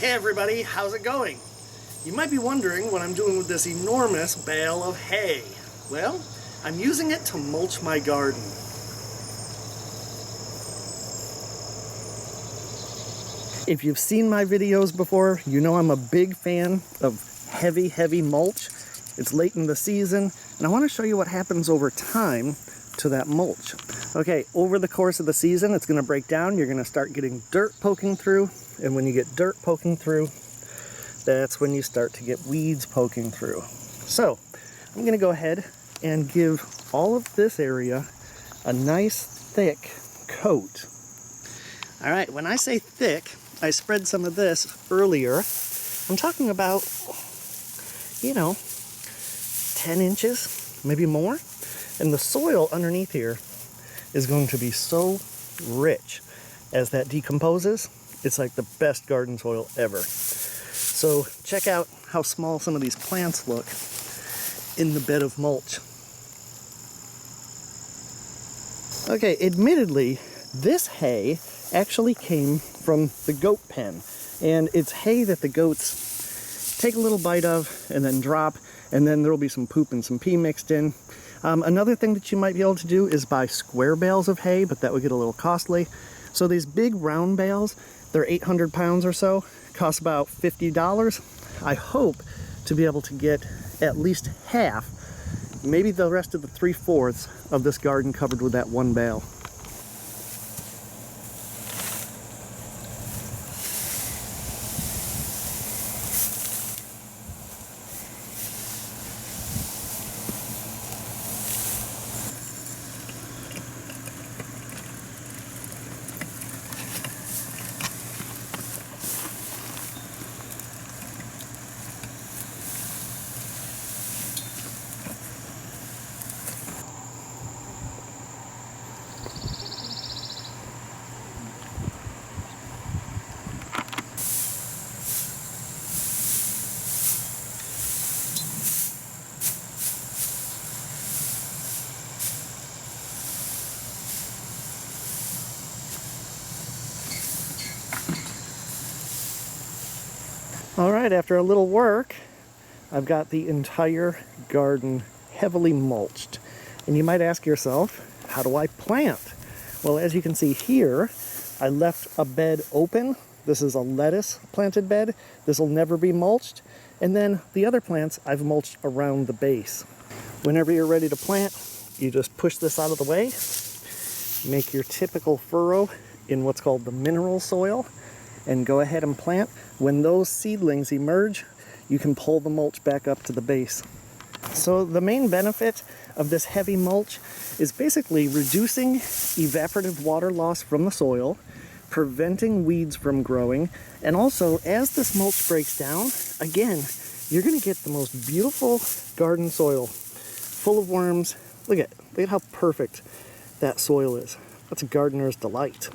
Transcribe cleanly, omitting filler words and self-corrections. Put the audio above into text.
Hey everybody, how's it going? You might be wondering what I'm doing with this enormous bale of hay. Well, I'm using it to mulch my garden. If you've seen my videos before, you know I'm a big fan of heavy mulch. It's late in the season, and I want to show you what happens over time to that mulch. Okay, over the course of the season, it's going to break down. You're going to start getting dirt poking through, and when you get dirt poking through, that's when you start to get weeds poking through. So, I'm going to go ahead and give all of this area a nice thick coat. All right, when I say thick, I spread some of this earlier. I'm talking about, 10 inches, maybe more. And the soil underneath here is going to be so rich as that decomposes. It's like the best garden soil ever. So check out how small some of these plants look in the bed of mulch. Okay, admittedly, this hay actually came from the goat pen. And it's hay that the goats take a little bite of and then drop, and then there'll be some poop and some pee mixed in. Another thing that you might be able to do is buy square bales of hay, but that would get a little costly. So these big round bales, they're 800 pounds or so, cost about $50. I hope to be able to get at least half, maybe the rest of the 3/4 of this garden covered with that one bale. All right, after a little work, I've got the entire garden heavily mulched. And you might ask yourself, how do I plant? Well, as you can see here, I left a bed open. This is a lettuce planted bed. This will never be mulched. And then the other plants I've mulched around the base. Whenever you're ready to plant, you just push this out of the way, make your typical furrow in what's called the mineral soil, and go ahead and plant. When those seedlings emerge, you can pull the mulch back up to the base. So the main benefit of this heavy mulch is basically reducing evaporative water loss from the soil, preventing weeds from growing, and also as this mulch breaks down, again, you're going to get the most beautiful garden soil full of worms. Look at how perfect that soil is. That's a gardener's delight.